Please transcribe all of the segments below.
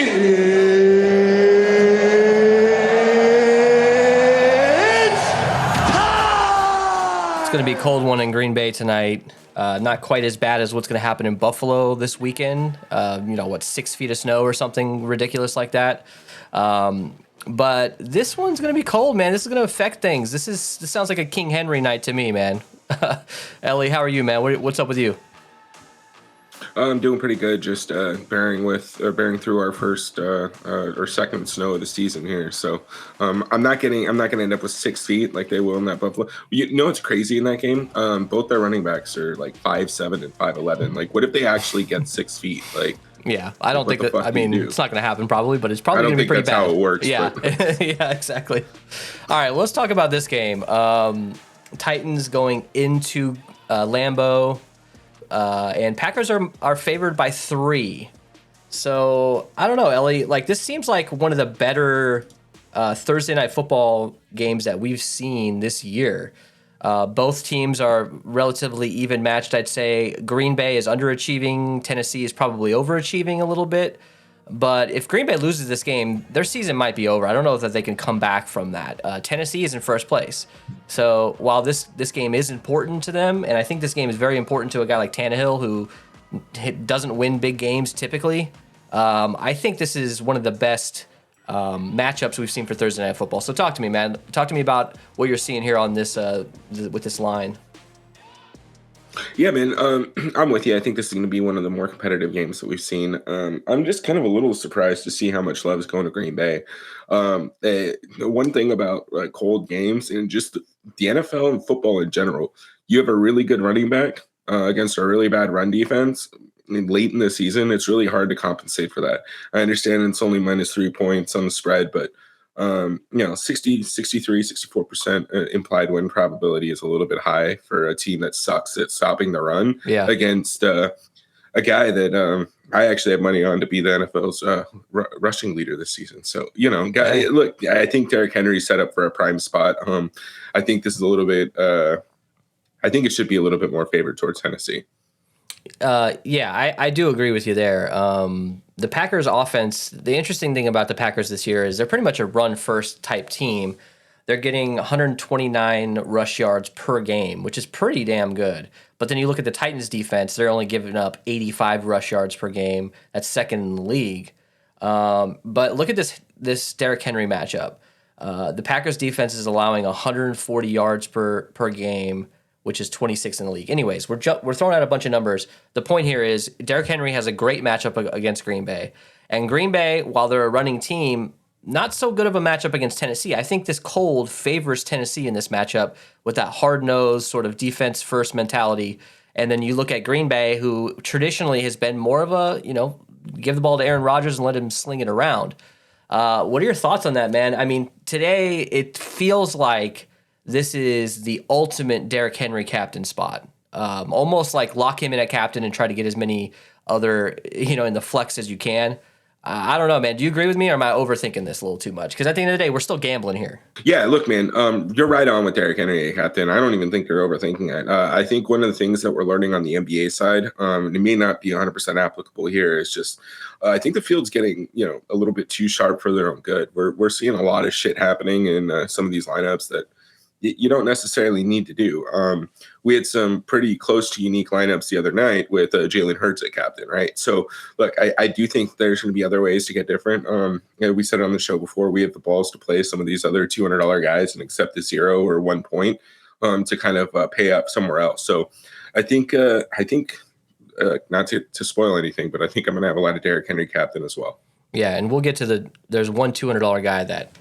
It's going to be a cold one in Green Bay tonight. Not quite as bad as what's going to happen in Buffalo this weekend. 6 feet of snow or something ridiculous like that. But this one's going to be cold, man. This is going to affect things. This sounds like a King Henry night to me, man. Ellie, how are you, man? What's up with you? I'm doing pretty good. Just bearing through our first or second snow of the season here. So I'm not going to end up with 6 feet like they will in that Buffalo. You know what's crazy in that game? Both their running backs are like 5'7" and 5'11". Like, what if they actually get 6 feet? Like, yeah, I don't think that. I mean, it's not going to happen probably, but it's probably going to be pretty bad. I don't think that's how Yeah, it works. yeah, exactly. All right, let's talk about this game. Titans going into Lambeau. And Packers are favored by 3. So I don't know, Ellie. Like, this seems like one of the better Thursday night football games that we've seen this year. Both teams are relatively even matched, I'd say. Green Bay is underachieving. Tennessee is probably overachieving a little bit. But if Green Bay loses this game, their season might be over. I don't know that they can come back from that. Tennessee is in first place. So while this game is important to them, and I think this game is very important to a guy like Tannehill who doesn't win big games typically, I think this is one of the best matchups we've seen for Thursday Night Football. So talk to me, man. Talk to me about what you're seeing here on this with this line. Yeah, man, I'm with you. I think this is going to be one of the more competitive games that we've seen. I'm just kind of a little surprised to see how much love is going to Green Bay. The one thing about cold games and just the NFL and football in general, you have a really good running back against a really bad run defense. I mean, late in the season, it's really hard to compensate for that. I understand it's only -3 points on the spread, but 63, 64% implied win probability is a little bit high for a team that sucks at stopping the run against a guy that I actually have money on to be the NFL's rushing leader this season. So, look, I think Derrick Henry's set up for a prime spot. I think this is a little bit I think it should be a little bit more favored towards Tennessee. I do agree with you there. The Packers offense, the interesting thing about the Packers this year is they're pretty much a run-first type team. They're getting 129 rush yards per game, which is pretty damn good. But then you look at the Titans defense, they're only giving up 85 rush yards per game. That's second in the league. But look at this Derrick Henry matchup. The Packers defense is allowing 140 yards per game, which is 26 in the league. Anyways, we're throwing out a bunch of numbers. The point here is Derrick Henry has a great matchup against Green Bay. And Green Bay, while they're a running team, not so good of a matchup against Tennessee. I think this cold favors Tennessee in this matchup with that hard-nosed sort of defense-first mentality. And then you look at Green Bay, who traditionally has been more of a, give the ball to Aaron Rodgers and let him sling it around. What are your thoughts on that, man? I mean, today it feels like this is the ultimate Derrick Henry captain spot. Almost like lock him in at captain and try to get as many other, in the flex as you can. I don't know, man. Do you agree with me, or am I overthinking this a little too much? Because at the end of the day, we're still gambling here. Yeah, look, man, you're right on with Derrick Henry, captain. I don't even think you're overthinking it. I think one of the things that we're learning on the NBA side, it may not be 100% applicable here, is just I think the field's getting, a little bit too sharp for their own good. We're seeing a lot of shit happening in some of these lineups that you don't necessarily need to do. We had some pretty close to unique lineups the other night with Jalen Hurts at captain, right? So, look, I do think there's going to be other ways to get different. We said it on the show before, we have the balls to play some of these other $200 guys and accept the 0 or 1 point to kind of pay up somewhere else. So, I think not to spoil anything, but I think I'm going to have a lot of Derrick Henry captain as well. Yeah, and we'll get to there's one $200 guy that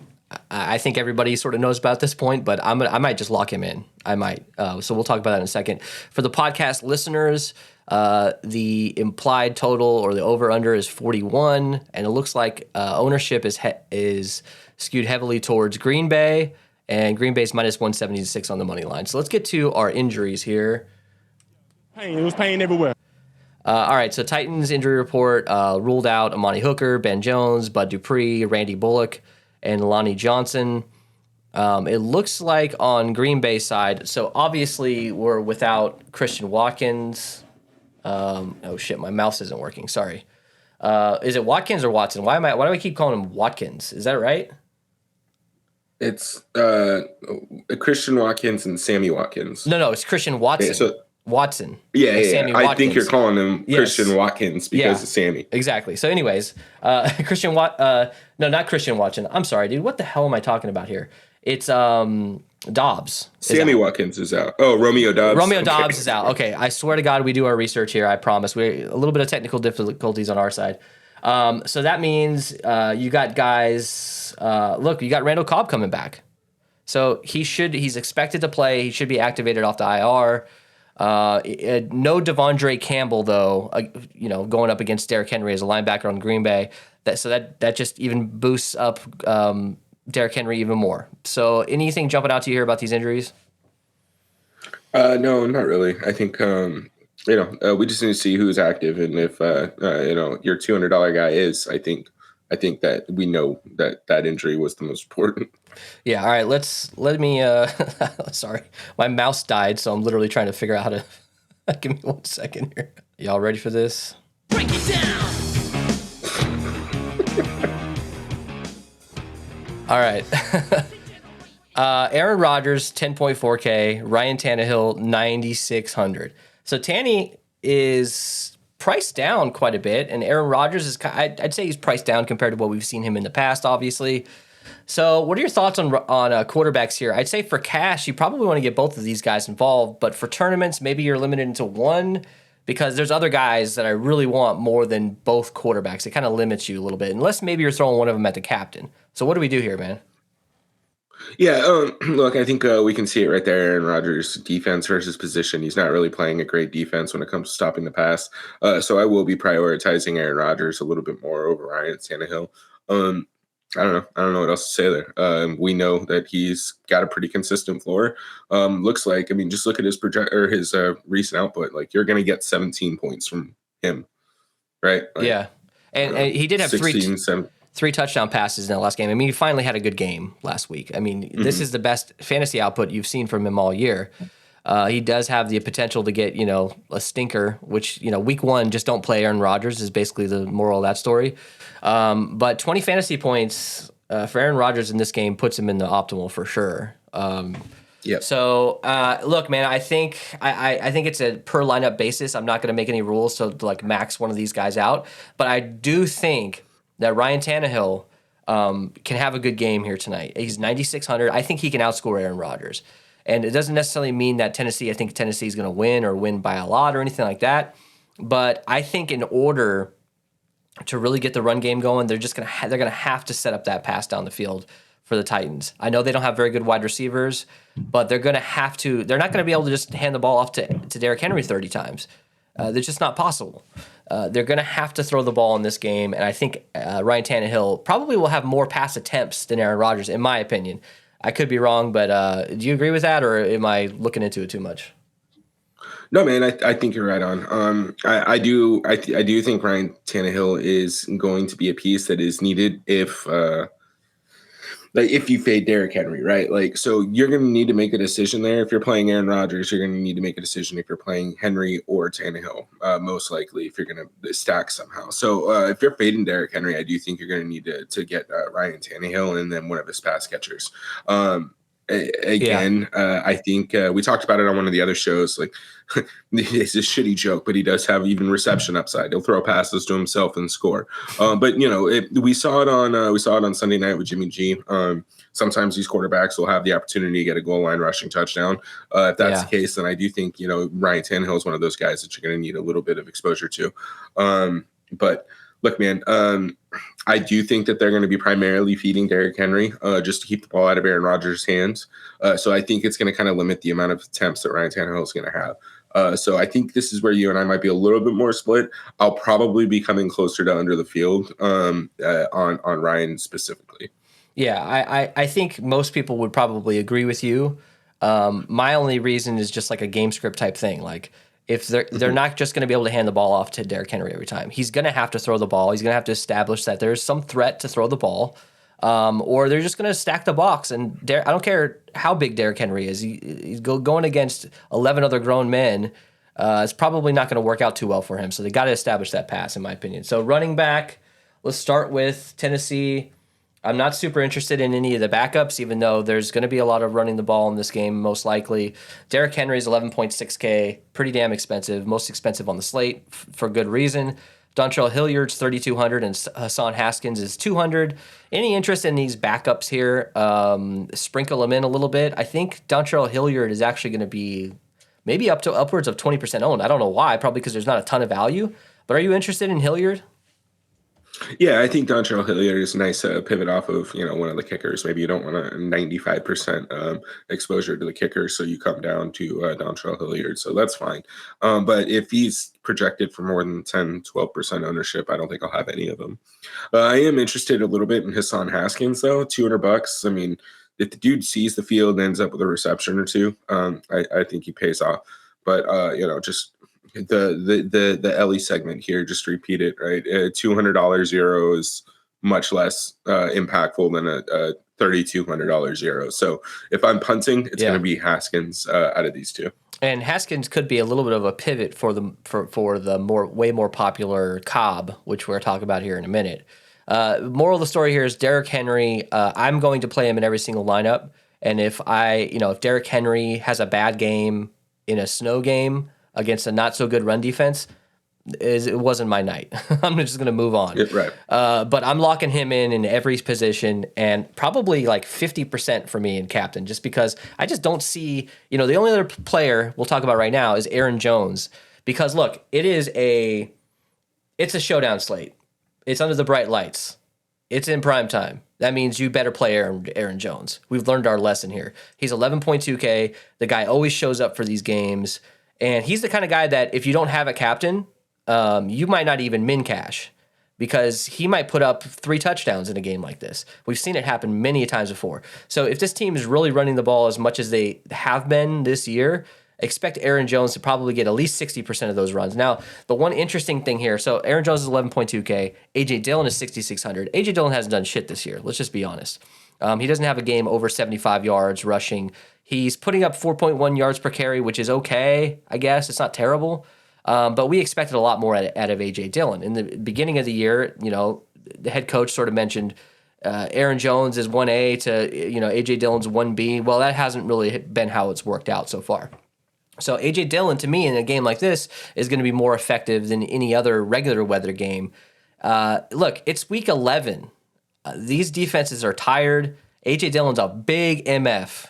I think everybody sort of knows about at this point, but I might just lock him in. I might. So we'll talk about that in a second. For the podcast listeners, the implied total or the over-under is 41, and it looks like ownership is skewed heavily towards Green Bay, and Green Bay's -176 on the money line. So let's get to our injuries here. Pain. It was pain everywhere. All right, so Titans injury report ruled out Amani Hooker, Ben Jones, Bud Dupree, Randy Bullock, and Lonnie Johnson. It looks like on Green Bay side, so obviously we're without Christian Watkins. Oh shit, my mouse isn't working, sorry. Is it Watkins or Watson? Why do I keep calling him Watkins? Is that right? It's Christian Watkins and Sammy Watkins. No, it's Christian Watson. Yeah, so Watson. yeah, Like yeah, Sammy I think you're Watkins. calling him Christian Yes. Watkins because of Sammy. Exactly. So, anyways, no, not Christian Watson. I'm sorry, dude. What the hell am I talking about here? It's Dobbs. Sammy Watkins is out. Oh, Romeo Dobbs. Romeo Dobbs is out. Okay, I swear to God, we do our research here. I promise. We a little bit of technical difficulties on our side. So that means you got guys. Look, you got Randall Cobb coming back. So he's expected to play. He should be activated off the IR. No Devondre Campbell though. Going up against Derrick Henry as a linebacker on Green Bay. That just even boosts up Derrick Henry even more. So anything jumping out to you here about these injuries? No, not really. I think we just need to see who's active, and if your $200 guy is. I think that we know that injury was the most important. Yeah. All right. Let me. Sorry, my mouse died, so I'm literally trying to figure out how to. Give me 1 second here. Y'all ready for this? Break it down. All right. Aaron Rodgers 10.4K, Ryan Tannehill 9,600. So Tanny is priced down quite a bit, and Aaron Rodgers is. I'd say he's priced down compared to what we've seen him in the past, obviously. So, what are your thoughts on quarterbacks here? I'd say for cash, you probably want to get both of these guys involved, but for tournaments, maybe you're limited into one because there's other guys that I really want more than both quarterbacks. It kind of limits you a little bit, unless maybe you're throwing one of them at the captain. So, what do we do here, man? Yeah, look, I think we can see it right there. Aaron Rodgers' defense versus position. He's not really playing a great defense when it comes to stopping the pass. So I will be prioritizing Aaron Rodgers a little bit more over Ryan Tannehill. I don't know what else to say there. We know that he's got a pretty consistent floor. Looks like, just look at his his recent output. Like you're going to get 17 points from him, right? Like, yeah, and he did have 16, three touchdown passes in the last game. He finally had a good game last week. This is the best fantasy output you've seen from him all year. He does have the potential to get, a stinker, which, week one, just don't play Aaron Rodgers is basically the moral of that story. But 20 fantasy points for Aaron Rodgers in this game puts him in the optimal for sure. Yeah. So look, man, I think it's a per lineup basis. I'm not going to make any rules to like max one of these guys out, but I do think that Ryan Tannehill can have a good game here tonight. He's 9,600. I think he can outscore Aaron Rodgers. And it doesn't necessarily mean that I think Tennessee is going to win or win by a lot or anything like that. But I think in order to really get the run game going, they're going to have to set up that pass down the field for the Titans. I know they don't have very good wide receivers, but they're going to have to. They're not going to be able to just hand the ball off to Derrick Henry 30 times. That's just not possible. They're going to have to throw the ball in this game, and I think Ryan Tannehill probably will have more pass attempts than Aaron Rodgers, in my opinion. I could be wrong, but do you agree with that, or am I looking into it too much? No, man, I think you're right on. I do think Ryan Tannehill is going to be a piece that is needed if you fade Derrick Henry, right? Like, so you're going to need to make a decision there. If you're playing Aaron Rodgers, you're going to need to make a decision if you're playing Henry or Tannehill, most likely if you're going to stack somehow. So if you're fading Derrick Henry, I do think you're going to need to get Ryan Tannehill and then one of his pass catchers. I think we talked about it on one of the other shows. Like, it's a shitty joke, but he does have even reception upside. He'll throw passes to himself and score. But we saw it on Sunday night with Jimmy G. Sometimes these quarterbacks will have the opportunity to get a goal line rushing touchdown. If that's the case, then I do think Ryan Tannehill is one of those guys that you're going to need a little bit of exposure to. But look, man, I do think that they're going to be primarily feeding Derrick Henry just to keep the ball out of Aaron Rodgers' hands. So I think it's going to kind of limit the amount of attempts that Ryan Tannehill is going to have. So I think this is where you and I might be a little bit more split. I'll probably be coming closer to under the field on Ryan specifically. Yeah, I think most people would probably agree with you. My only reason is just like a game script type thing. Like, if they're not just going to be able to hand the ball off to Derrick Henry every time. He's going to have to throw the ball. He's going to have to establish that there's some threat to throw the ball, or they're just going to stack the box. And I don't care how big Derrick Henry is. He's going against 11 other grown men. It's probably not going to work out too well for him. So they got to establish that pass, in my opinion. So running back, let's start with Tennessee. I'm not super interested in any of the backups, even though there's going to be a lot of running the ball in this game, most likely. Derrick Henry is 11.6K, pretty damn expensive, most expensive on the slate for good reason. Dontrell Hilliard's 3,200 and Hassan Haskins is 200. Any interest in these backups here? Sprinkle them in a little bit. I think Dontrell Hilliard is actually going to be maybe up to upwards of 20% owned. I don't know why, probably because there's not a ton of value. But are you interested in Hilliard? Yeah, I think Dontrell Hilliard is a nice pivot off of, one of the kickers. Maybe you don't want a 95% exposure to the kicker, so you come down to Dontrell Hilliard. So that's fine. But if he's projected for more than 10, 12% ownership, I don't think I'll have any of them. I am interested a little bit in Hassan Haskins, though. $200. I mean, if the dude sees the field and ends up with a reception or two, I think he pays off. But, just the Ellie segment here, just to repeat it, right? $200 zero is much less impactful than a $3,200 zero. So if I'm punting, it's going to be Haskins out of these two. And Haskins could be a little bit of a pivot for the way more popular Cobb, which we're talking about here in a minute. Moral of the story here is Derrick Henry. I'm going to play him in every single lineup, and if Derrick Henry has a bad game in a snow game against a not so good run defense, it wasn't my night. I'm just going to move on. Yeah, right. But I'm locking him in every position, and probably like 50% for me in captain, just because I just don't see, the only other player we'll talk about right now is Aaron Jones. Because look, it's a showdown slate. It's under the bright lights. It's in prime time. That means you better play Aaron Jones. We've learned our lesson here. He's 11.2K. The guy always shows up for these games. And he's the kind of guy that if you don't have a captain, you might not even min cash because he might put up 3 touchdowns in a game like this. We've seen it happen many times before. So if this team is really running the ball as much as they have been this year, expect Aaron Jones to probably get at least 60% of those runs. Now, the one interesting thing here, so Aaron Jones is 11.2K, A.J. Dillon is 6,600. A.J. Dillon hasn't done shit this year. Let's just be honest. He doesn't have a game over 75 yards rushing. He's putting up 4.1 yards per carry, which is okay, I guess. It's not terrible. But we expected a lot more out of A.J. Dillon. In the beginning of the year, the head coach sort of mentioned Aaron Jones is 1A to, A.J. Dillon's 1B. Well, that hasn't really been how it's worked out so far. So A.J. Dillon, to me, in a game like this, is going to be more effective than any other regular weather game. Look, it's week 11. These defenses are tired. A.J. Dillon's a big MF,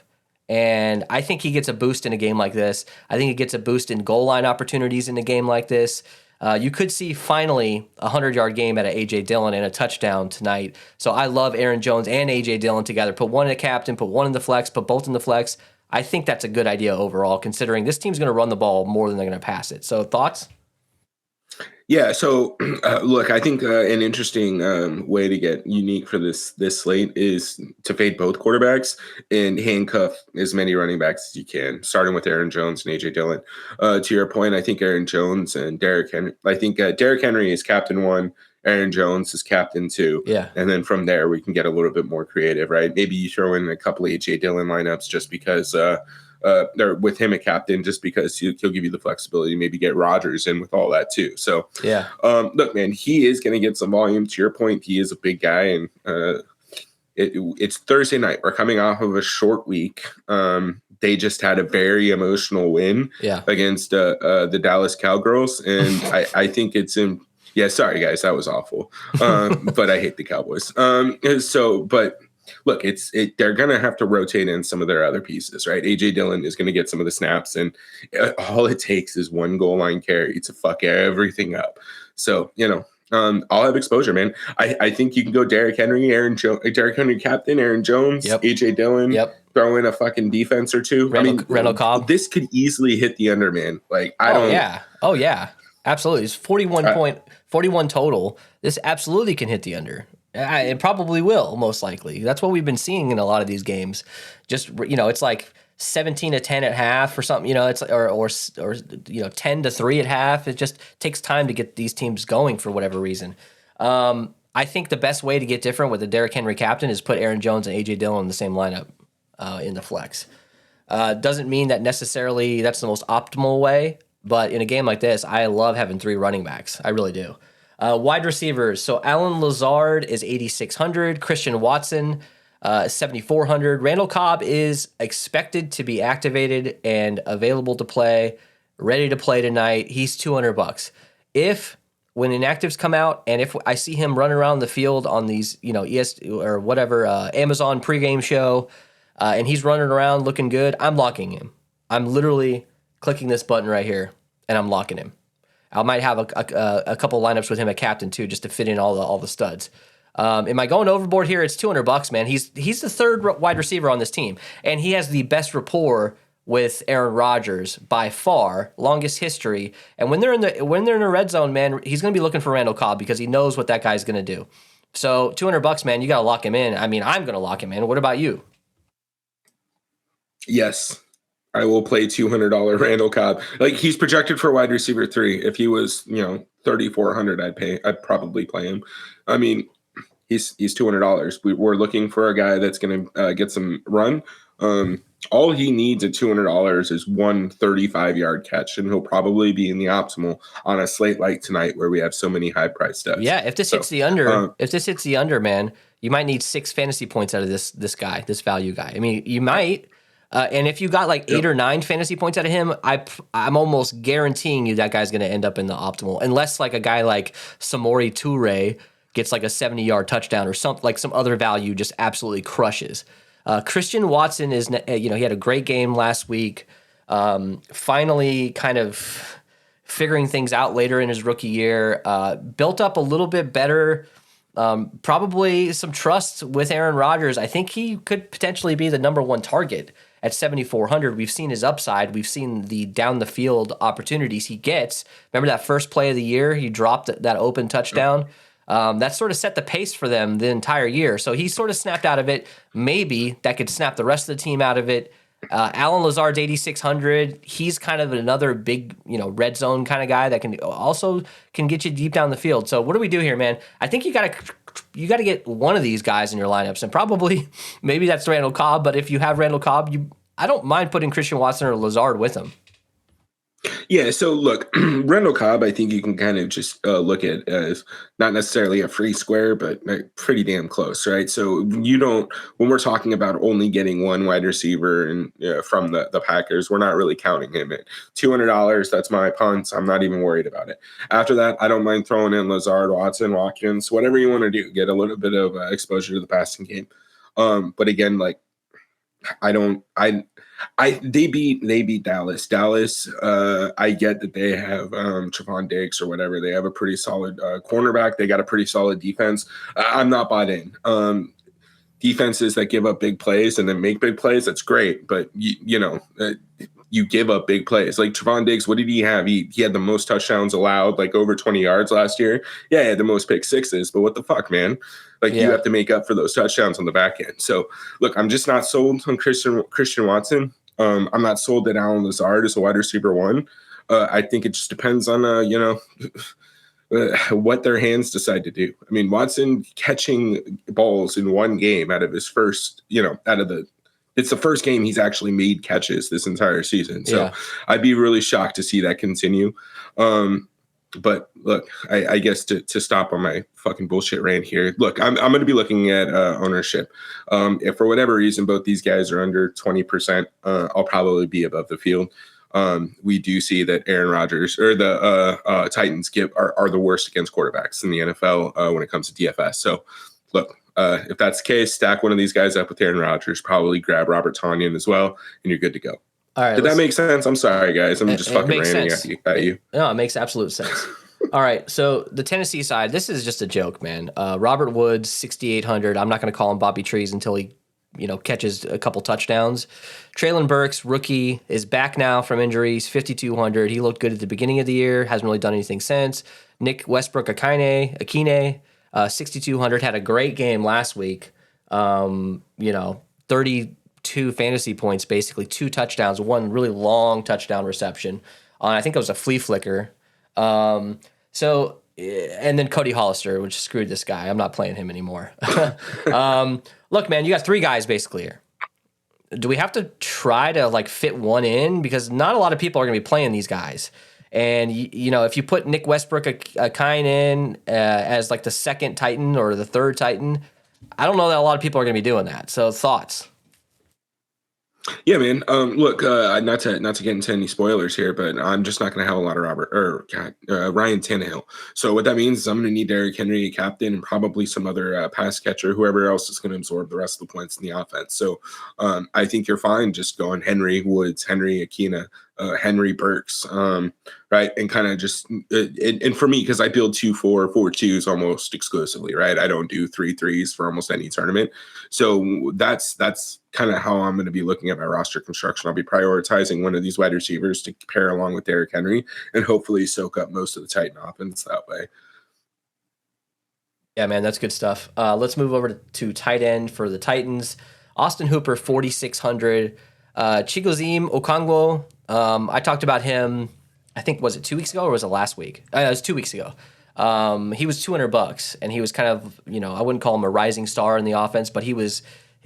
and I think he gets a boost in a game like this. I think he gets a boost in goal line opportunities in a game like this. You could see finally a 100-yard game out of A.J. Dillon and a touchdown tonight. So I love Aaron Jones and A.J. Dillon together. Put one in a captain, put one in the flex, put both in the flex. I think that's a good idea overall, considering this team's going to run the ball more than they're going to pass it. So thoughts? Yeah, so look, I think an interesting way to get unique for this slate is to fade both quarterbacks and handcuff as many running backs as you can, starting with Aaron Jones and A.J. Dillon. To your point, I think Aaron Jones and Derrick Henry. I think Derrick Henry is captain 1, Aaron Jones is captain 2. Yeah. And then from there, we can get a little bit more creative, right? Maybe you throw in a couple of A.J. Dillon lineups just because they're with him a captain, just because he'll give you the flexibility, maybe get Rodgers in with all that too. So yeah, look, man, he is going to get some volume. To your point, he is a big guy, and it's Thursday night. We're coming off of a short week. They just had a very emotional win against the Dallas Cowgirls, and I think it's in. Yeah, sorry guys, that was awful. But I hate the Cowboys. But look, they're going to have to rotate in some of their other pieces, right? A.J. Dillon is going to get some of the snaps, and all it takes is one goal line carry to fuck everything up. So, I'll have exposure, man. I think you can go Derrick Henry, Derrick Henry captain, Aaron Jones, A.J. Dillon, throw in a fucking defense or two. Randall Cobb. This could easily hit the under, man. Like, Oh, yeah. Absolutely. It's 41 total. This absolutely can hit the under. It probably will, most likely. That's what we've been seeing in a lot of these games. Just, it's like 17-10 at half or something, it's or 10-3 at half. It just takes time to get these teams going for whatever reason. I think the best way to get different with the Derrick Henry captain is put Aaron Jones and A.J. Dillon in the same lineup in the flex. Doesn't mean that necessarily that's the most optimal way, But in a game like this, I love having 3 running backs. I really do. Wide receivers. So Alan Lazard is 8,600. Christian Watson, 7,400. Randall Cobb is expected to be activated and available to play, ready to play tonight. He's $200. If when inactives come out, and if I see him running around the field on these, ES or whatever Amazon pregame show, and he's running around looking good, I'm locking him. I'm literally clicking this button right here, and I'm locking him. I might have a couple lineups with him at captain too, just to fit in all the studs. Am I going overboard here? It's $200, man. He's the third wide receiver on this team, and he has the best rapport with Aaron Rodgers by far, longest history. And when they're in the red zone, man, he's going to be looking for Randall Cobb because he knows what that guy's going to do. So $200, man, you got to lock him in. I mean, I'm going to lock him in. What about you? Yes, I will play $200 Randall Cobb. Like, he's projected for wide receiver 3. If he was, 3,400, I'd probably play him. I mean, he's $200. We're looking for a guy that's going to get some run. All he needs at $200 is one 35-yard catch, and he'll probably be in the optimal on a slate like tonight where we have so many high-priced studs. Yeah, if this hits the under, man, you might need 6 fantasy points out of this guy, this value guy. I mean, you might. And if you got like 8 or 9 fantasy points out of him, I'm almost guaranteeing you that guy's going to end up in the optimal, unless like a guy like Samori Toure gets like a 70-yard touchdown or something, like some other value just absolutely crushes. Christian Watson is, he had a great game last week. Finally, kind of figuring things out later in his rookie year. Built up a little bit better. Probably some trust with Aaron Rodgers. I think he could potentially be the number 1 target at 7,400. We've seen his upside. We've seen the down the field opportunities he gets. Remember that first play of the year? He dropped that open touchdown. That sort of set the pace for them the entire year. So he sort of snapped out of it. Maybe that could snap the rest of the team out of it. Alan Lazard's 8,600. He's kind of another big, red zone kind of guy that can get you deep down the field. So what do we do here, man? I think you got to get one of these guys in your lineups, and probably maybe that's Randall Cobb. But if you have Randall Cobb, I don't mind putting Christian Watson or Lazard with him. Yeah, so look, Randall Cobb, I think you can kind of just look at as not necessarily a free square, but pretty damn close, right? So when we're talking about only getting one wide receiver and from the Packers, we're not really counting him at $200. That's my punt. I'm not even worried about it. After that, I don't mind throwing in Lazard, Watson, Watkins, whatever you want to do. Get a little bit of exposure to the passing game. But again, like they beat Dallas. Dallas, I get that they have Trevon Diggs or whatever. They have a pretty solid cornerback. They got a pretty solid defense. I'm not bought in. Defenses that give up big plays and then make big plays, that's great. But you give up big plays. Like Trevon Diggs, what did he have? He had the most touchdowns allowed, like over 20 yards last year. Yeah, he had the most pick sixes, but what the fuck, man? Like, you have to make up for those touchdowns on the back end. So, look, I'm just not sold on Christian Watson. I'm not sold that Alan Lazard is a wide receiver 1. I think it just depends on, what their hands decide to do. I mean, Watson catching balls in one game out of his first, it's the first game he's actually made catches this entire season. So I'd be really shocked to see that continue. But look, I guess to stop on my fucking bullshit rant here, look, I'm going to be looking at ownership. If for whatever reason both these guys are under 20%, I'll probably be above the field. We do see that Aaron Rodgers or the Titans are the worst against quarterbacks in the NFL when it comes to DFS. So look, if that's the case, stack one of these guys up with Aaron Rodgers, probably grab Robert Tonyan as well, and you're good to go. All right, did that make sense? I'm sorry, guys. I'm just fucking ranting at you. No, it makes absolute sense. All right, so the Tennessee side, this is just a joke, man. Robert Woods, 6,800. I'm not going to call him Bobby Trees until he, catches a couple touchdowns. Traylon Burks, rookie, is back now from injuries, 5,200. He looked good at the beginning of the year, hasn't really done anything since. Nick Westbrook-Akine, 6,200, had a great game last week. 32 fantasy points, basically 2 touchdowns, 1 really long touchdown reception. I think it was a flea flicker. And then Cody Hollister, which screwed this guy. I'm not playing him anymore. Look, man, you got 3 guys basically here. Do we have to try to fit one in? Because not a lot of people are going to be playing these guys. And if you put Nick Westbrook a kind in as like the second Titan or the third Titan, I don't know that a lot of people are going to be doing that. So thoughts? Yeah, man. Look, not to get into any spoilers here, but I'm just not going to have a lot of Ryan Tannehill. So what that means is I'm going to need Derrick Henry, captain, and probably some other pass catcher, whoever else is going to absorb the rest of the points in the offense. So I think you're fine just going Henry Woods, Henry Akina, Henry Burks, right, and kind of just and for me, because I build 2-4-4-2s almost exclusively, right. I don't do 3-3s for almost any tournament. So that's kind of how I'm going to be looking at my roster construction. I'll be prioritizing one of these wide receivers to pair along with Derrick Henry and hopefully soak up most of the Titan offense that way. Yeah, man, that's good stuff. Let's move over to tight end for the Titans. Austin Hooper, 4,600. Chigoziem Okongwu, I talked about him, I think, was it 2 weeks ago or was it last week? It was 2 weeks ago. He was $200, and he was kind of, I wouldn't call him a rising star in the offense, but his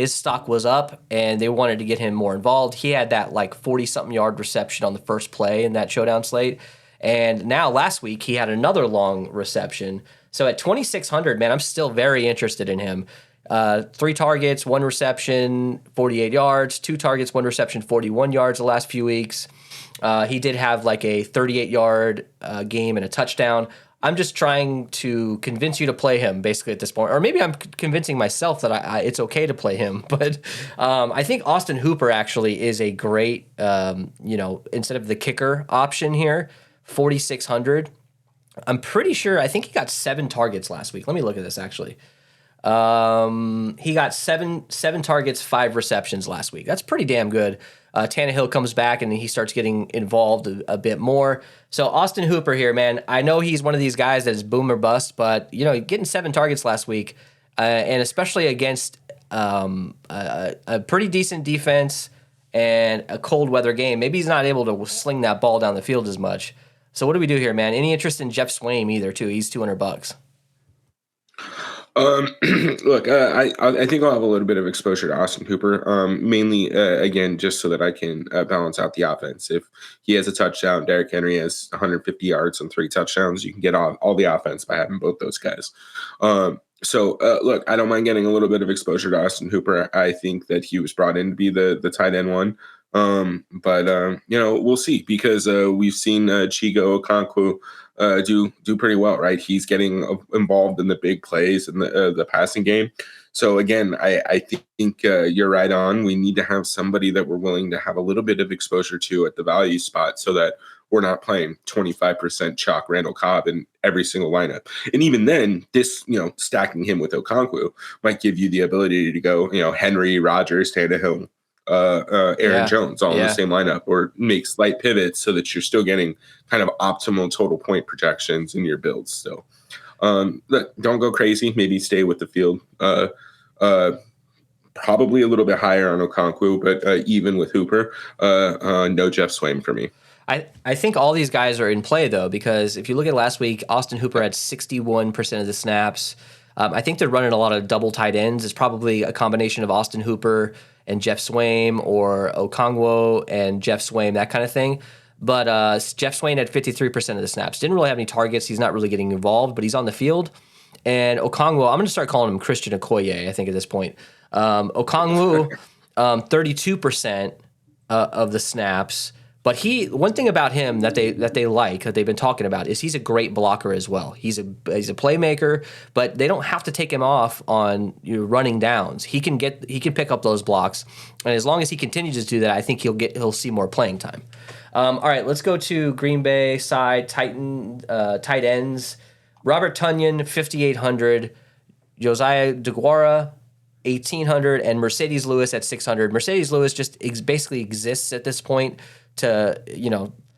stock was up, and they wanted to get him more involved. He had that like 40-something yard reception on the first play in that Showdown slate. And now last week, he had another long reception. So at 2,600, man, I'm still very interested in him. 3 targets, 1 reception, 48 yards, 2 targets, 1 reception, 41 yards the last few weeks. He did have like a 38-yard game and a touchdown. I'm just trying to convince you to play him basically at this point. Or maybe I'm convincing myself that it's okay to play him. But I think Austin Hooper actually is a great, instead of the kicker option here, 4,600. I'm pretty sure, I think he got 7 targets last week. Let me look at this actually. He got seven targets, 5 receptions last week. That's pretty damn good. Tannehill comes back and he starts getting involved a bit more. So Austin Hooper here, man, I know he's one of these guys that is boom or bust, but getting 7 targets last week, and especially against a pretty decent defense and a cold weather game, maybe he's not able to sling that ball down the field as much. So what do we do here, man? Any interest in Jeff Swaim either too? He's $200. Look, I think I'll have a little bit of exposure to Austin Hooper, mainly, again, just so that I can balance out the offense. If he has a touchdown, Derrick Henry has 150 yards and 3 touchdowns, you can get all the offense by having both those guys. So, look, I don't mind getting a little bit of exposure to Austin Hooper. I think that he was brought in to be the tight end one. But we'll see, because we've seen Chigo Okonkwo do pretty well, right? He's getting involved in the big plays and the passing game. So again, I think you're right on. We need to have somebody that we're willing to have a little bit of exposure to at the value spot, so that we're not playing 25% chalk Randall Cobb in every single lineup. And even then, this, stacking him with Okonkwo might give you the ability to go, Henry, Rodgers, Tannehill, Aaron Jones all in the same lineup, or make slight pivots so that you're still getting kind of optimal total point projections in your builds. So look, don't go crazy. Maybe stay with the field. Probably a little bit higher on Okonkwo, but even with Hooper, no Jeff Swaim for me. I think all these guys are in play, though, because if you look at last week, Austin Hooper had 61% of the snaps. I think they're running a lot of double tight ends. It's probably a combination of Austin Hooper and Jeff Swaim, or Okongwu and Jeff Swaim, that kind of thing. But Jeff Swaim had 53% of the snaps. Didn't really have any targets. He's not really getting involved, but he's on the field. And Okongwu, I'm going to start calling him Christian Okoye, I think, at this point. Okongwu, 32% of the snaps. But one thing about him that they like, that they've been talking about, is he's a great blocker as well. He's a playmaker, but they don't have to take him off on running downs. He can pick up those blocks, and as long as he continues to do that, I think he'll see more playing time. All right, let's go to Green Bay side tight ends. Robert Tonyan, 5,800. Josiah DeGuara, 1,800, and Mercedes Lewis at 600. Mercedes Lewis just basically exists at this point to,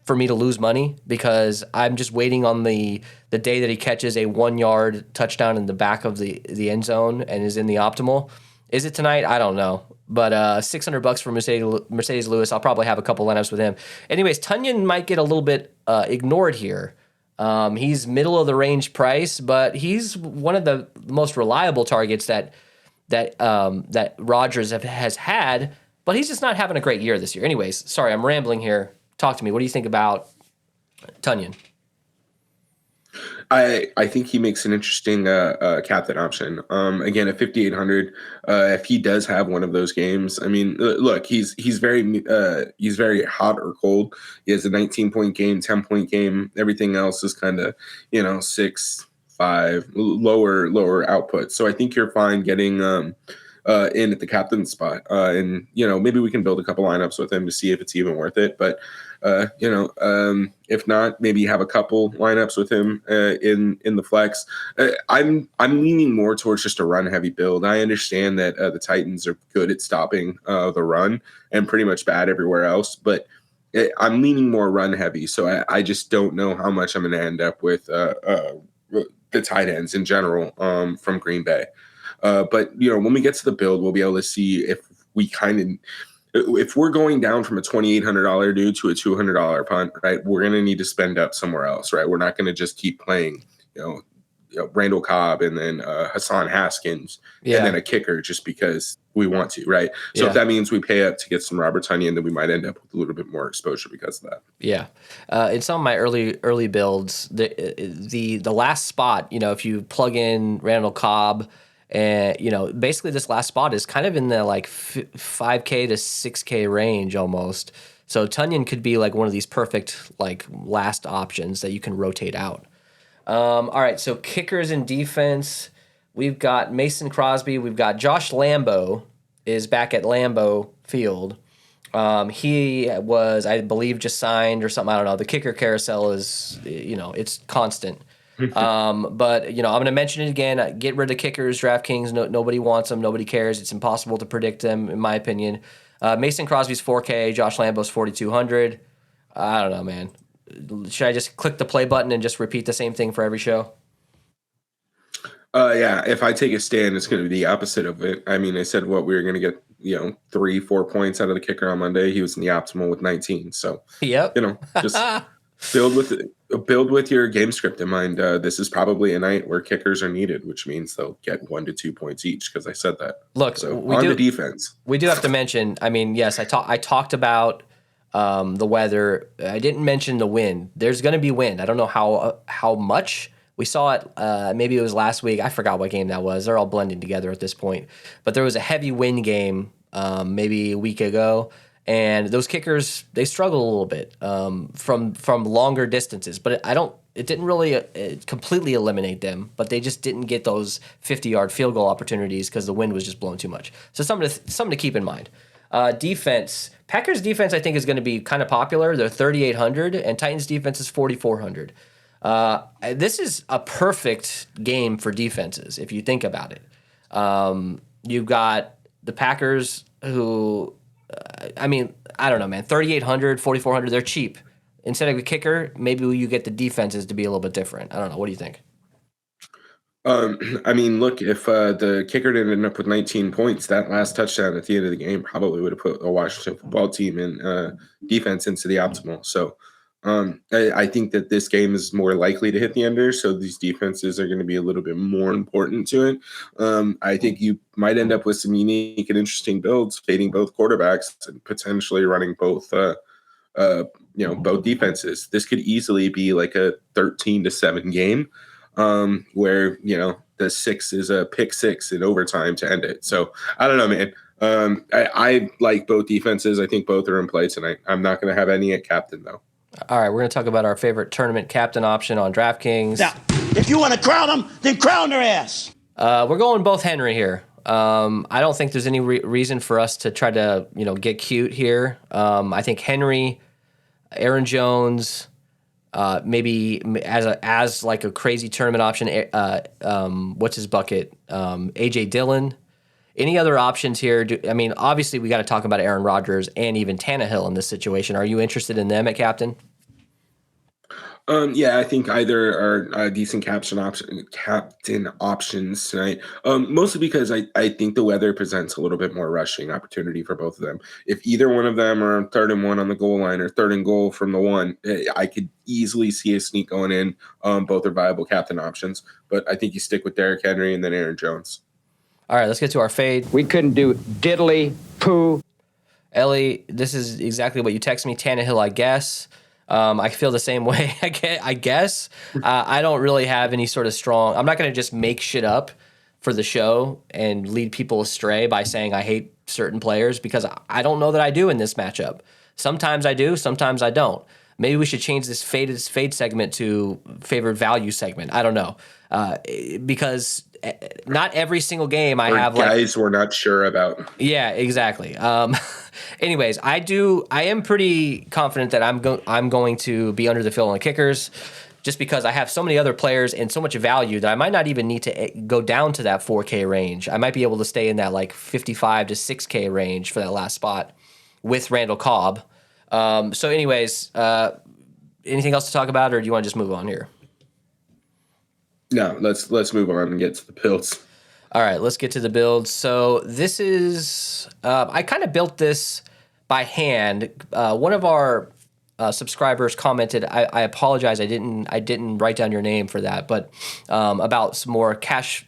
for me to lose money, because I'm just waiting on the day that he catches a 1-yard touchdown in the back of the end zone and is in the optimal. Is it tonight? I don't know. But $600 for Mercedes Lewis. I'll probably have a couple lineups with him. Anyways, Tonyan might get a little bit ignored here. He's middle of the range price, but he's one of the most reliable targets that Rodgers has had. But he's just not having a great year this year. Anyways, sorry, I'm rambling here. Talk to me. What do you think about Tunyon. I think he makes an interesting captain option. Again, at 5,800, if he does have one of those games, I mean, look, he's very hot or cold. He has a 19-point game, 10-point game. Everything else is kind of 6, 5, lower output. So I think you're fine getting in at the captain spot, and maybe we can build a couple lineups with him to see if it's even worth it. But if not, maybe have a couple lineups with him in the flex. I'm leaning more towards just a run heavy build. I understand that the Titans are good at stopping the run and pretty much bad everywhere else, but I'm leaning more run heavy. So I just don't know how much I'm going to end up with the tight ends in general from Green Bay. But when we get to the build, we'll be able to see if we're going down from a $2,800 dude to a $200 punt, right? We're going to need to spend up somewhere else, right? We're not going to just keep playing, Randall Cobb and then Hassan Haskins and then a kicker just because we want to, right? So if that means we pay up to get some Robert Tonyan, then we might end up with a little bit more exposure because of that. Yeah, in some of my early builds, the last spot, if you plug in Randall Cobb. And, basically this last spot is kind of in the like 5K to 6K range almost. So Tunyon could be like one of these perfect like last options that you can rotate out. All right, so kickers and defense. We've got Mason Crosby. We've got Josh Lambo is back at Lambeau Field. He was, I believe, just signed or something. I don't know. The kicker carousel is, it's constant. But I'm going to mention it again. Get rid of kickers, DraftKings. Nobody wants them. Nobody cares. It's impossible to predict them, in my opinion. Mason Crosby's 4K. Josh Lambo's 4,200. I don't know, man. Should I just click the play button and just repeat the same thing for every show? Yeah. If I take a stand, it's going to be the opposite of it. I mean, I said we were going to get 3-4 points out of the kicker on Monday. He was in the optimal with 19. So yep. Just build with your game script in mind. This is probably a night where kickers are needed, which means they'll get 1 to 2 points each because I said that. Look, so the defense, we do have to mention. I mean, yes, I talked about the weather. I didn't mention the wind. There's going to be wind. I don't know how much. We saw it. Maybe it was last week. I forgot what game that was. They're all blending together at this point. But there was a heavy wind game maybe a week ago. And those kickers, they struggle a little bit from longer distances. But it didn't really completely eliminate them. But they just didn't get those 50-yard field goal opportunities because the wind was just blowing too much. So something to keep in mind. Defense, Packers defense I think is going to be kind of popular. They're 3,800, and Titans defense is 4,400. This is a perfect game for defenses if you think about it. You've got the Packers who. I don't know, man. 3,800, 4,400, they're cheap. Instead of a kicker, maybe you get the defenses to be a little bit different. I don't know. What do you think? Look, if the kicker didn't end up with 19 points, that last touchdown at the end of the game probably would have put a Washington football team in defense into the optimal. So I think that this game is more likely to hit the under, so these defenses are going to be a little bit more important to it. I think you might end up with some unique and interesting builds, fading both quarterbacks and potentially running both defenses. This could easily be like a 13-7 game where the 6 is a pick 6 in overtime to end it. So I don't know, man. I like both defenses. I think both are in play tonight. I'm not going to have any at captain though. All right, we're going to talk about our favorite tournament captain option on DraftKings. Now, if you want to crown them, then crown their ass. We're going both Henry here. I don't think there's any reason for us to try to, get cute here. I think Henry, Aaron Jones, maybe as like a crazy tournament option. What's his bucket? AJ Dillon. Any other options here? Obviously we got to talk about Aaron Rodgers and even Tannehill in this situation. Are you interested in them at captain? Yeah, I think either are decent captain options tonight. Mostly because I think the weather presents a little bit more rushing opportunity for both of them. If either one of them are 3rd and 1 on the goal line or 3rd and goal from the 1, I could easily see a sneak going in. Both are viable captain options, but I think you stick with Derrick Henry and then Aaron Jones. All right, let's get to our fade. We couldn't do diddly poo. Ellie, this is exactly what you text me. Tannehill, I guess. I feel the same way. I guess I don't really have any sort of strong. I'm not going to just make shit up for the show and lead people astray by saying I hate certain players, because I don't know that I do in this matchup. Sometimes I do, sometimes I don't. Maybe we should change this fade segment to favored value segment. I don't know, because not every single game I have guys we're not sure about. Yeah, exactly. Anyways, I am pretty confident that I'm going to be under the fill on the kickers, just because I have so many other players and so much value that I might not even need to go down to that 4K range. I might be able to stay in that like 55 to 6K range for that last spot with Randall Cobb. So anyways, anything else to talk about, or do you want to just move on here? No, let's move on and get to the builds. All right, let's get to the build. So this is I kind of built this by hand. One of our subscribers commented. I apologize. I didn't write down your name for that, but about some more cash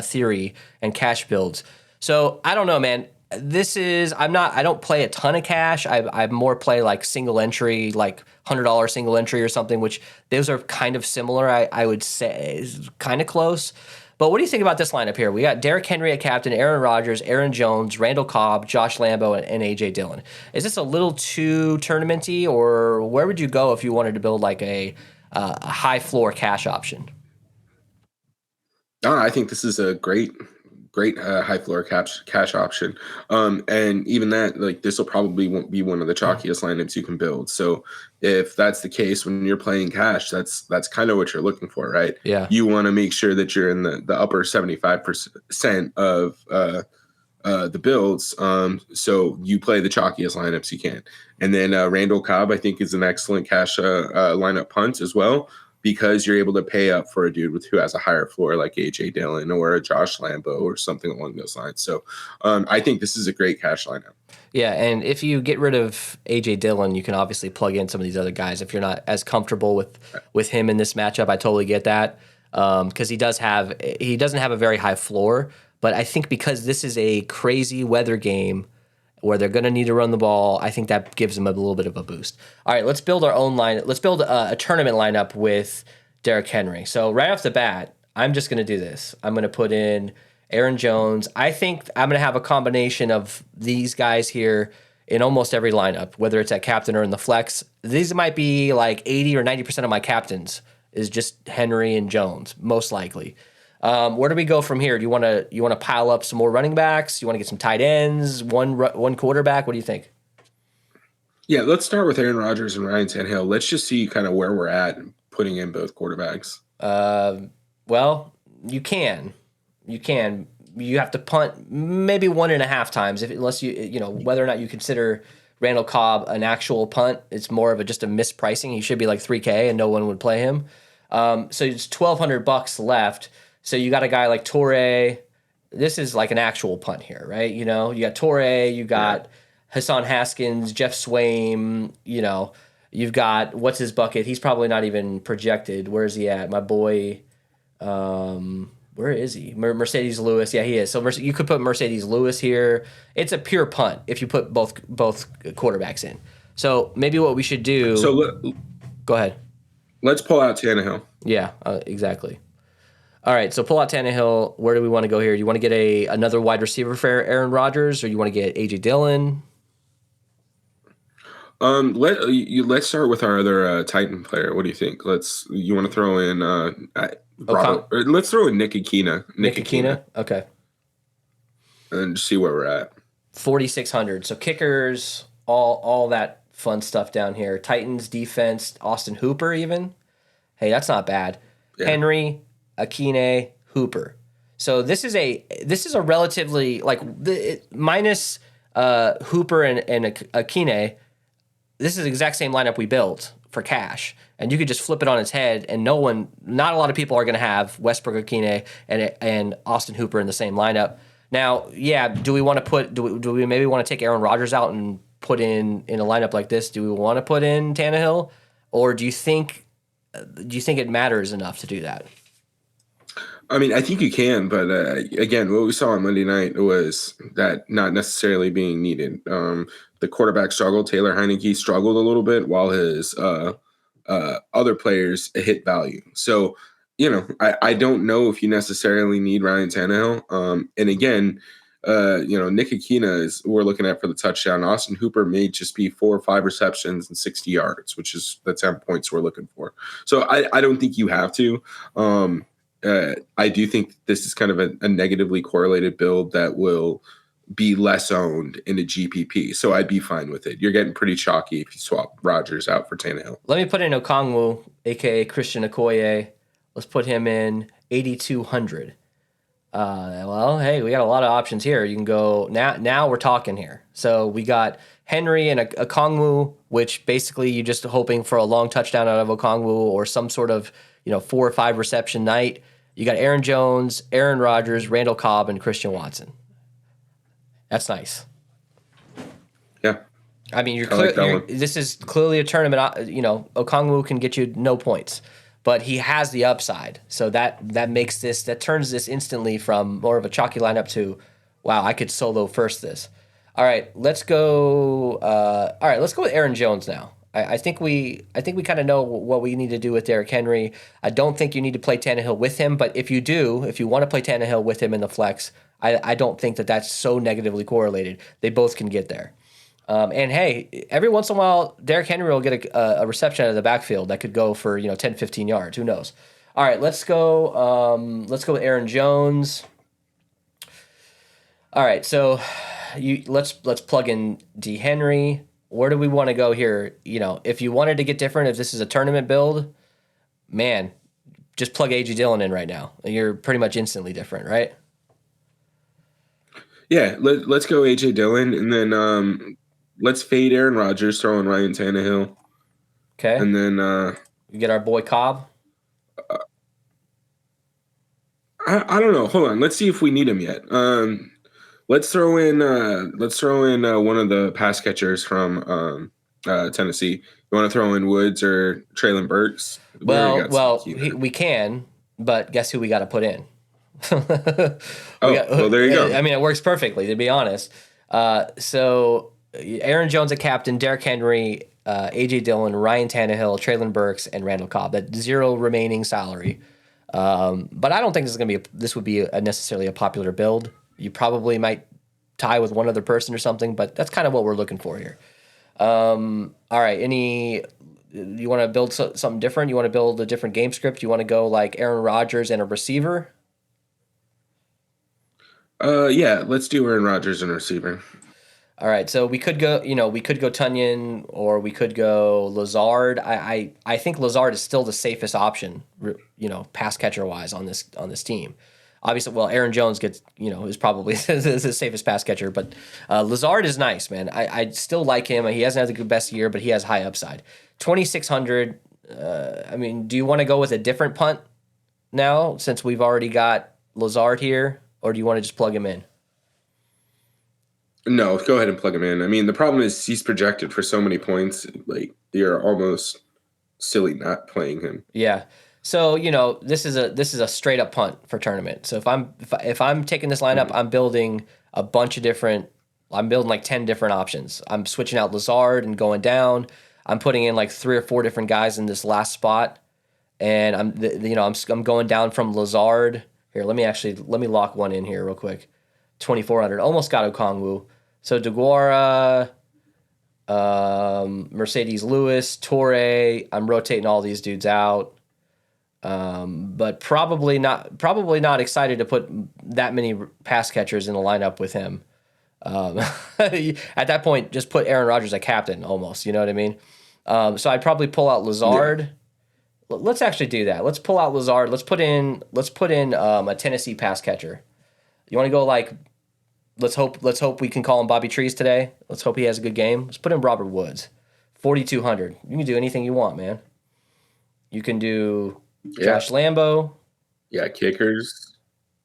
theory and cash builds. So I don't know, man. This is I don't play a ton of cash. I more play like single entry, like $100 single entry or something, which those are kind of similar. I would say is kind of close. But what do you think about this lineup here? We got Derrick Henry at captain, Aaron Rodgers, Aaron Jones, Randall Cobb, Josh Lambo, and A.J. Dillon. Is this a little too tournamenty, or where would you go if you wanted to build like a high floor cash option? I think this is a great high floor cash option. And even that, like, this will probably won't be one of the chalkiest lineups you can build. So if that's the case, when you're playing cash, that's kind of what you're looking for, right? Yeah. You want to make sure that you're in the upper 75% of the builds. So you play the chalkiest lineups you can. And then Randall Cobb, I think, is an excellent cash lineup punt as well, because you're able to pay up for a dude who has a higher floor like A.J. Dillon or a Josh Lambo or something along those lines. So I think this is a great cash lineup. Yeah, and if you get rid of A.J. Dillon, you can obviously plug in some of these other guys if you're not as comfortable with him in this matchup. I totally get that, because he doesn't have a very high floor. But I think because this is a crazy weather game where they're going to need to run the ball, I think that gives them a little bit of a boost. All right, let's build our own line. Let's build a tournament lineup with Derrick Henry. So right off the bat, I'm just going to do this. I'm going to put in Aaron Jones. I think I'm going to have a combination of these guys here in almost every lineup, whether it's at captain or in the flex. These might be like 80 or 90% of my captains is just Henry and Jones, most likely. Where do we go from here? Do you want to pile up some more running backs? You want to get some tight ends, one quarterback? What do you think? Yeah, let's start with Aaron Rodgers and Ryan Tannehill. Let's just see kind of where we're at putting in both quarterbacks. Well, you can. You have to punt maybe 1.5 times, unless you know whether or not you consider Randall Cobb an actual punt. It's more of just a mispricing. He should be like 3K, and no one would play him. So it's $1,200 left. So you got a guy like Torre. This is like an actual punt here, right? You know, you got Torre, you got Hassan Haskins, Jeff Swaim. You know, you've got what's his bucket? He's probably not even projected. Where is he at? My boy. Where is he? Mercedes Lewis. Yeah, he is. So you could put Mercedes Lewis here. It's a pure punt if you put both quarterbacks in. So maybe what we should do. So go ahead. Let's pull out Tannehill. Yeah, exactly. All right, so pull out Tannehill. Where do we want to go here? Do you want to get another wide receiver for Aaron Rodgers, or you want to get A.J. Dillon? Let's start with our other Titan player. What do you think? You want to throw in let's throw in Nick Akina. Nick Akina? Okay. And see where we're at. 4,600. So kickers, all that fun stuff down here. Titans defense, Austin Hooper even. Hey, that's not bad. Yeah. Henry, Akine, Hooper. So this is a relatively minus Hooper and Akine. This is the exact same lineup we built for cash, and you could just flip it on its head, and not a lot of people are going to have Westbrook Akine and Austin Hooper in the same lineup. Now, yeah, do we maybe want to take Aaron Rodgers out and put in a lineup like this? Do we want to put in Tannehill, or do you think it matters enough to do that? I mean, I think you can, but again, what we saw on Monday night was that not necessarily being needed. the quarterback struggled. Taylor Heineke struggled a little bit while his other players hit value. So, I don't know if you necessarily need Ryan Tannehill. And again, Nick Akina we're looking at for the touchdown. Austin Hooper may just be 4 or 5 receptions and 60 yards, which is the 10 points we're looking for. So I don't think you have to. I do think this is kind of a negatively correlated build that will be less owned in a GPP. So I'd be fine with it. You're getting pretty chalky if you swap Rodgers out for Tannehill. Let me put in Okongwu, a.k.a. Christian Okoye. Let's put him in 8,200. Well, hey, we got a lot of options here. You can go now we're talking here. So we got Henry and Okongwu, which basically you're just hoping for a long touchdown out of Okongwu or some sort of 4 or 5 reception night. You got Aaron Jones, Aaron Rodgers, Randall Cobb, and Christian Watson. That's nice. Yeah. I mean, this is clearly a tournament. Okongwu can get you no points, but he has the upside. So that turns this instantly from more of a chalky lineup to, wow, I could solo first this. All right, let's go. Let's go with Aaron Jones now. I think we kind of know what we need to do with Derrick Henry. I don't think you need to play Tannehill with him, but if you want to play Tannehill with him in the flex, I don't think that's so negatively correlated. They both can get there. And hey, every once in a while, Derrick Henry will get a reception out of the backfield that could go for 10, 15 yards. Who knows? All right, let's go. Let's go with Aaron Jones. All right, so let's plug in D. Henry. Where do we want to go here? If you wanted to get different, if this is a tournament build, man, just plug A.J. Dillon in right now. You're pretty much instantly different, right? Yeah, let's go A.J. Dillon, and then let's fade Aaron Rodgers, throw in Ryan Tannehill. Okay. And then you get our boy Cobb. I don't know. Hold on. Let's see if we need him yet. Let's throw in one of the pass catchers from Tennessee. You want to throw in Woods or Traylon Burks? We can, but guess who we got to put in? Well, there you go. I mean, it works perfectly, to be honest. So Aaron Jones a captain, Derrick Henry, A.J. Dillon, Ryan Tannehill, Traylon Burks, and Randall Cobb. That 0 remaining salary. But I don't think this would be necessarily a popular build. You probably might tie with one other person or something, but that's kind of what we're looking for here. All right, you want to build something different? You want to build a different game script? You want to go like Aaron Rodgers and a receiver? Yeah, let's do Aaron Rodgers and a receiver. All right, so we could go Tunyon or we could go Lazard. I think Lazard is still the safest option, pass catcher wise on this team. Obviously, well, Aaron Jones is probably the safest pass catcher, but Lazard is nice, man. I still like him. He hasn't had the best year, but he has high upside. 2,600. I mean, do you want to go with a different punt now since we've already got Lazard here, or do you want to just plug him in? No, go ahead and plug him in. I mean, the problem is he's projected for so many points. Like, you're almost silly not playing him. Yeah. So this is a straight up punt for tournament. So if I'm taking this lineup, I'm building a bunch of different. I'm building like 10 different options. I'm switching out Lazard and going down. I'm putting in like 3 or 4 different guys in this last spot, and I'm going down from Lazard. Here, let me lock one in here real quick. 2,400. Almost got Okongwu. So DeGuara, Mercedes Lewis, Torre. I'm rotating all these dudes out. But probably not excited to put that many pass catchers in the lineup with him. At that point, just put Aaron Rodgers as captain almost. You know what I mean? So I'd probably pull out Lazard. Yeah. Let's actually do that. Let's pull out Lazard. Let's put in a Tennessee pass catcher. You want to go like? Let's hope we can call him Bobby Trees today. Let's hope he has a good game. Let's put in Robert Woods, 4,200. You can do anything you want, man. You can do Josh Lambo. Yeah, kickers.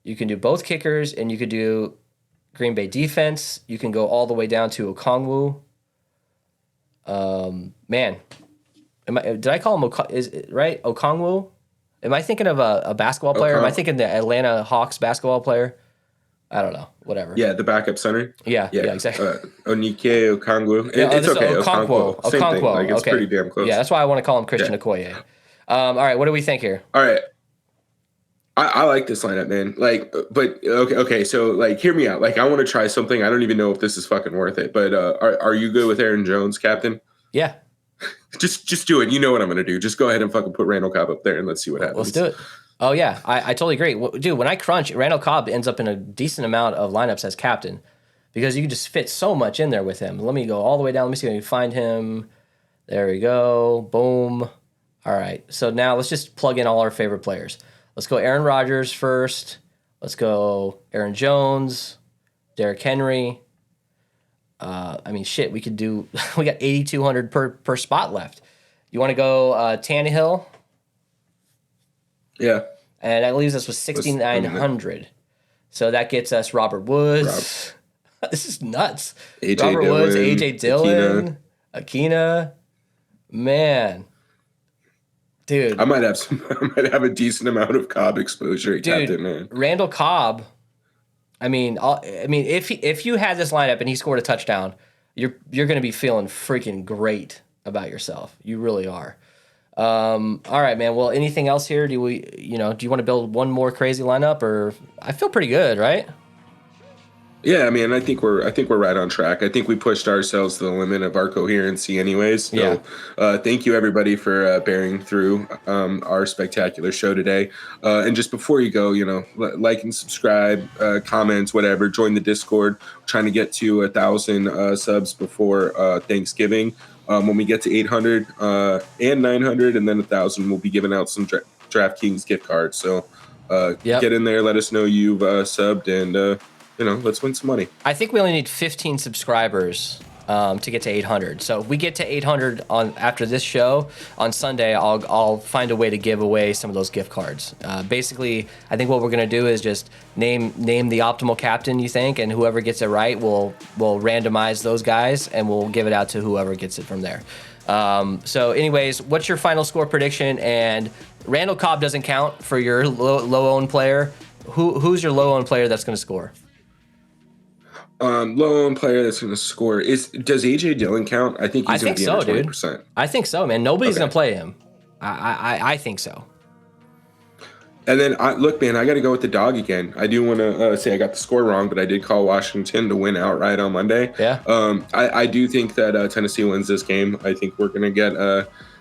You can do both kickers, and you could do Green Bay defense. You can go all the way down to Okongwu. Man, did I call him is it right? Okongwu? Am I thinking of a basketball player? Am I thinking the Atlanta Hawks basketball player? I don't know. Whatever. Yeah, the backup center. Yeah, exactly. Onike Okongwu. Yeah, It's okay. Okonkwo. Same thing. Like, it's Okay. pretty damn close. Yeah, that's why I want to call him Christian Okoye. All right, what do we think here? All right. I like this lineup, man. Like, but okay. So, like, hear me out. Like, I want to try something. I don't even know if this is fucking worth it. But are you good with Aaron Jones, captain? Yeah. Just do it. You know what I'm gonna do. Just go ahead and fucking put Randall Cobb up there and let's see what happens. Let's do it. Oh yeah, I totally agree. Dude, when I crunch, Randall Cobb ends up in a decent amount of lineups as captain because you can just fit so much in there with him. Let me go all the way down. Let me see if I can find him. There we go. Boom. All right. So now let's just plug in all our favorite players. Let's go Aaron Rodgers first. Let's go Aaron Jones, Derrick Henry. I mean, shit, we could do. We got 8,200 per spot left. You want to go Tannehill? Yeah. And that leaves us with 6,900. So that gets us Robert Woods. This is nuts. Robert Woods, AJ Dillon, Akina. Man. Dude. I might have a decent amount of Cobb exposure at captain, man. Randall Cobb. I mean, if you had this lineup and he scored a touchdown, you're going to be feeling freaking great about yourself. You really are. All right, man. Well, anything else here? Do you want to build one more crazy lineup, or I feel pretty good, right? Yeah, I mean, I think we're right on track. I think we pushed ourselves to the limit of our coherency, anyways. So, thank you everybody for bearing through our spectacular show today. And just before you go, like and subscribe, comments, whatever. Join the Discord. We're trying to get to 1,000 subs before Thanksgiving. When we get to 800 and 900, and then 1,000, we'll be giving out some Draftkings gift cards. So get in there, let us know you've subbed, and let's win some money. I think we only need 15 subscribers to get to 800. So if we get to 800 after this show on Sunday, I'll find a way to give away some of those gift cards. Basically, I think what we're gonna do is just name the optimal captain you think, and whoever gets it right, we'll randomize those guys and we'll give it out to whoever gets it from there. So anyways, what's your final score prediction? And Randall Cobb doesn't count for your low-owned player. Who's your low-owned player that's gonna score? Low-owned player that's going to score does AJ Dillon count? I think he's going to be under 20%. Dude. I think so, man. Nobody's going to play him. I think so. And then look, man, I got to go with the dog again. I do want to say I got the score wrong, but I did call Washington to win outright on Monday. Yeah. I do think that Tennessee wins this game. I think we're going to get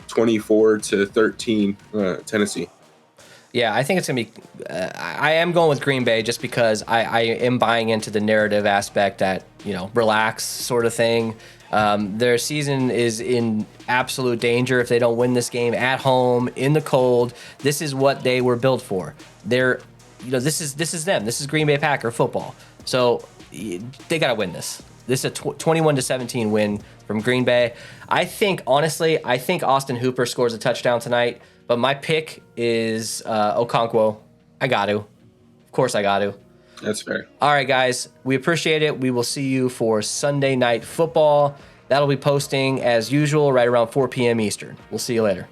24-13 Tennessee. Yeah, I think it's going to be I am going with Green Bay just because I am buying into the narrative aspect that, relax sort of thing. Their season is in absolute danger if they don't win this game at home, in the cold. This is what they were built for. This is them. This is Green Bay Packer football. So they got to win this. This is a 21-17 win from Green Bay. Honestly, I think Austin Hooper scores a touchdown tonight. But my pick is Okonkwo. I got to. Of course I got to. That's fair. All right, guys. We appreciate it. We will see you for Sunday Night Football. That'll be posting as usual right around 4 p.m. Eastern. We'll see you later.